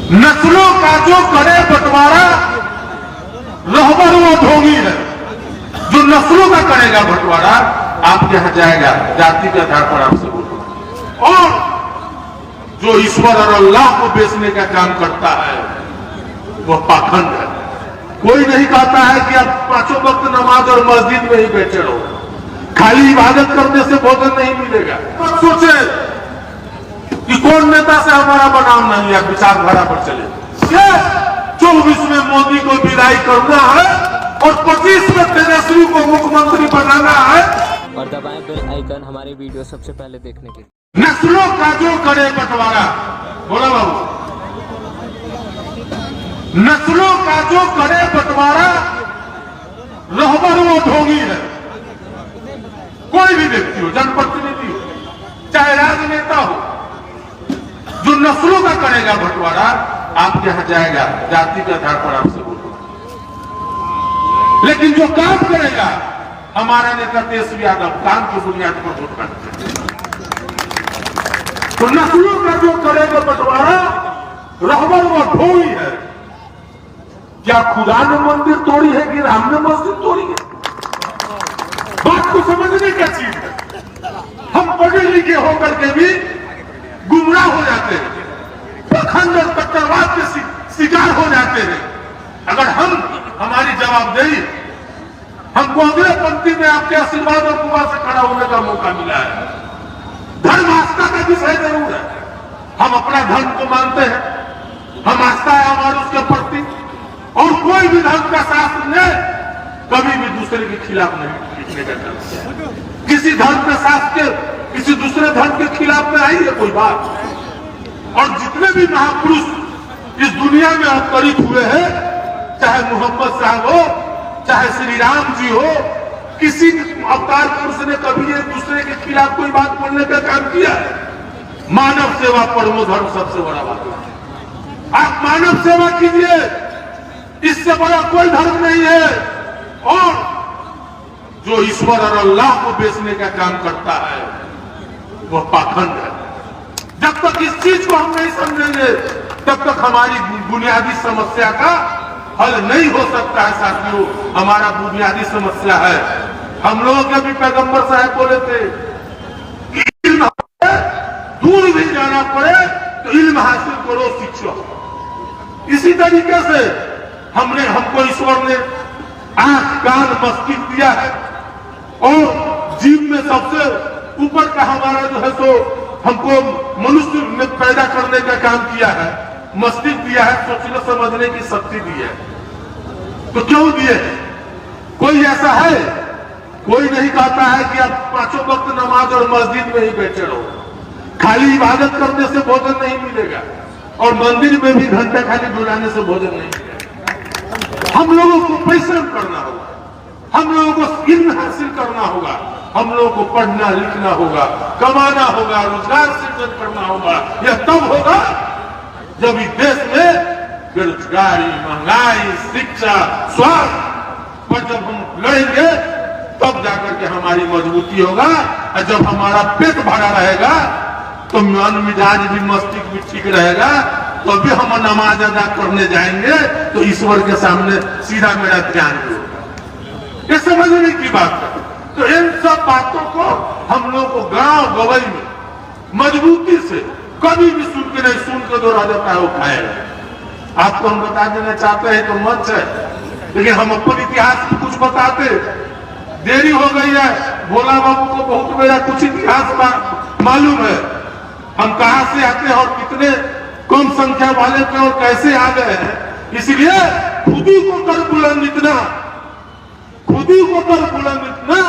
नस्लों का जो करे बंटवारा रहबर वो ढोंगी है। जो नस्लों का करेगा बंटवारा आपके यहां जाएगा, जाति के आधार पर आपसे बोलूंगा। और जो ईश्वर और अल्लाह को बेचने का काम करता है वह पाखंड है। कोई नहीं कहता है कि आप पांचों वक्त नमाज और मस्जिद में ही बैठे रहो, खाली इबादत करने से भोजन नहीं मिलेगा। मत सोचे कि कौन नेता से हमारा बनाव नहीं है, विचारधारा पर चले। 24 में मोदी को विदाई करना है और 25 में तेजस्वी को मुख्यमंत्री बनाना है। और दबाएं बेल आइकन हमारी वीडियो सबसे पहले देखने के लिए। नस्लों का जो करे बंटवारा, बोला बाबू, नस्लों का जो करे बंटवारा रहबर वो ढोंगी है। कोई भी व्यक्ति हो, जनप्रतिनिधि हो, चाहे राजनेता हो, जो नस्लों का करेगा बंटवारा आपके यहां जाएगा, जाति के आधार पर आपसे बोलूंगा। लेकिन जो काम करेगा, हमारा नेता तेजस्वी यादव काम की बुनियाद पर वोट करते हैं। तो नस्लों का जो करेगा बंटवारा रहबर वो ढोंगी है। क्या खुदा ने मंदिर तोड़ी है कि राम ने मस्जिद तोड़ी है? बात को समझने का चीज है। हम पढ़े लिखे होकर के भी गुमराह हो जाते हैं, पाखंड और कट्टरवाद के शिकार हो जाते हैं। अगर हमारी जवाबदेही, हमको अगले पंक्ति में आपके आशीर्वाद और दुआ से खड़ा होने का मौका मिला है। धर्म आस्था का विषय जरूर है, हम अपना धर्म को मानते हैं, हम आस्था है हमारे उसके प्रति, और कोई भी धर्म का शास्त्र ने कभी भी दूसरे के खिलाफ नहीं लिखने का काम किया। किसी धर्म के शास्त्र के किसी दूसरे धर्म के खिलाफ में आई है कोई बात? और जितने भी महापुरुष इस दुनिया में अवतरित हुए हैं, चाहे मोहम्मद साहब हो, चाहे श्री राम जी हो, किसी अवतार पुरुष ने कभी एक दूसरे के खिलाफ कोई बात बोलने का काम किया है? मानव सेवा परमो धर्म सबसे बड़ा बात है। आप मानव सेवा कीजिए, इससे बड़ा कोई धर्म नहीं है। और जो ईश्वर और अल्लाह को बेचने का काम करता है वह पाखंड है। जब तक इस चीज को हम नहीं समझेंगे तब तक हमारी बुनियादी समस्या का हल नहीं हो सकता है। साथियों, हमारा बुनियादी समस्या है, हम लोगों के भी पैगंबर साहब बोले थे कि इल्म दूर भी जाना पड़े तो इल्म हासिल करो, शिक्षा। इसी तरीके से हमको ईश्वर ने आंख कान मस्तिष्क दिया है और जीव में सबसे ऊपर का हमारा जो है सो हमको मनुष्य में पैदा करने का काम किया है, मस्तिष्क दिया है, सोचने समझने की शक्ति दी है। तो क्यों दिए? कोई ऐसा है? कोई नहीं कहता है कि आप पांचों वक्त नमाज और मस्जिद में ही बैठे रहो, खाली इबादत करने से भोजन नहीं मिलेगा और मंदिर में भी घंटा खाली बुलाने से भोजन नहीं मिलेगा। हम लोगों को परिश्रम करना होगा, हम लोगों को इल्म हासिल करना होगा, हम लोगों को पढ़ना लिखना होगा, कमाना होगा, रोजगार सृजन करना होगा। यह तब होगा जब इस देश में बेरोजगारी, महंगाई, शिक्षा, स्वास्थ्य पर जब हम लड़ेंगे तब जाकर के हमारी मजबूती होगा। और जब हमारा पेट भरा रहेगा तो मन मिजाज भी मस्तिष्क भी ठीक रहेगा, तो भी हम नमाज अदा करने जाएंगे तो ईश्वर के सामने सीधा मेरा ध्यान होगा। ये समझने की बात है। तो इन सब बातों को हम लोग को गांव गवई में मजबूती से कभी भी सुन के नहीं, सुन के दोहरा जाता है वो खाएगा। आपको हम बता देना चाहते हैं तो मंच है, लेकिन हम अपन इतिहास में कुछ बताते, देरी हो गई है। भोला बाबू को बहुत मेरा कुछ इतिहास मालूम है, हम कहां से आते हैं और कितने कम संख्या वाले थे और कैसे आ गए हैं। इसलिए खुद ही को कर बुलंद इतना, खुद ही को कर बुलंद इतना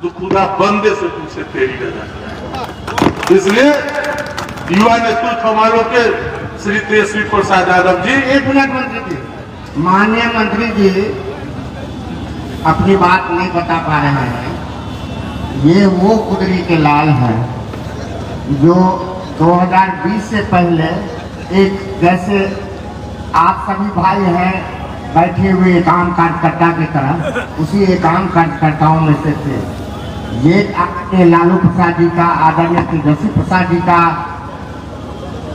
जो खुदा बंदे से तुमसे तेरी लगा। इसलिए युवा नेतृत्व हमारे के श्री तेजस्वी प्रसाद यादव जी। एक मिनट मंत्री जी, माननीय मंत्री जी अपनी बात नहीं बता पा रहे हैं। ये वो कुदरी के लाल है जो 2020 से पहले एक, जैसे आप सभी भाई हैं बैठे हुए एकाम कार्यकर्ता की तरह, उसी एकाम कार्यकर्ताओं में से थे। ये लालू प्रसाद जी का, आदरणीय तेजस्वी प्रसाद जी का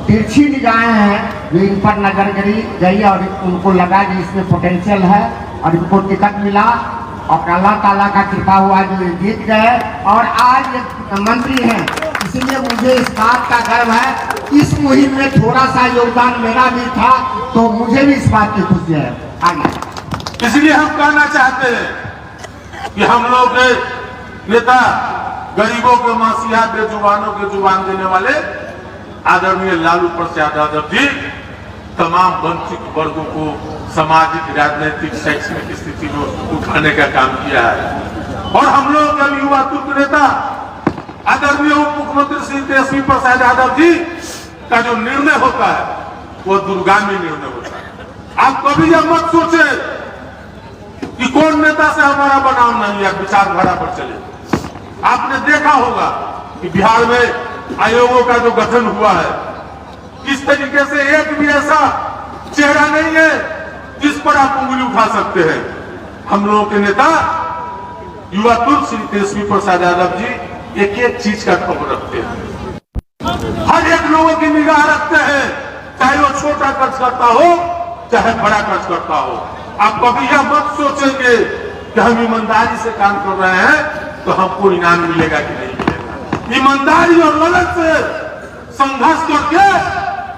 तिरछी निगाहें हैं जो इन पर नजर गई और उनको लगा कि इसमें पोटेंशियल है और इनको टिकट मिला और अल्लाह ताला का कृपा हुआ जो ये जीत गए और आज ये मंत्री हैं। इसलिए मुझे इस बात का गर्व है, इस मुहिम में थोड़ा सा योगदान मेरा भी था, तो मुझे भी इस बात की खुशी है। आगे इसलिए हम कहना चाहते हैं कि हम लोग के नेता, गरीबों के मसीहा, बेजुबानों के जुबान देने वाले आदरणीय लालू प्रसाद यादव जी तमाम वंचित वर्गों को सामाजिक, राजनीतिक, शैक्षणिक स्थिति में उठाने का काम किया है। और हम लोग के युवा तुर्क नेता आदरणीय उप मुख्यमंत्री श्री तेजस्वी प्रसाद यादव जी का जो निर्णय होता है वो दूरगामी निर्णय होता है। आप कभी यह मत सोचे कि कौन नेता से हमारा बनाव नहीं है, विचारधारा पर चले। आपने देखा होगा कि बिहार में आयोगों का जो गठन हुआ है, किस तरीके से एक भी ऐसा चेहरा नहीं है जिस पर आप उंगली उठा सकते हैं। हम लोगों के नेता युवा तुर्क श्री तेजस्वी प्रसाद यादव जी एक एक चीज का खबर रखते हैं, हर एक लोगों की निगाह रखते हैं, चाहे वो छोटा खर्च करता हो चाहे बड़ा खर्च करता हो। आप कभी यह मत सोचेंगे कि हम ईमानदारी से काम कर रहे हैं तो हमको इनाम मिलेगा कि नहीं मिलेगा। ईमानदारी और लगन से संघर्ष करके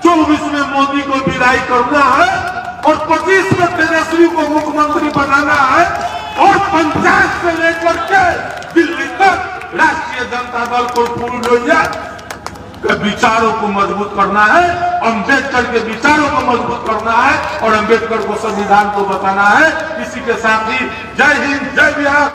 24 में मोदी को विदाई करना है और 25 में तेजस्वी को मुख्यमंत्री बनाना है और पंचायत से लेकर के दिल्ली तक राष्ट्रीय जनता दल को पूरी लोहिया के विचारों को मजबूत करना है, अम्बेडकर के विचारों को मजबूत करना है और अम्बेडकर को संविधान को बताना है। इसी के साथ ही जय हिंद, जय बिहार।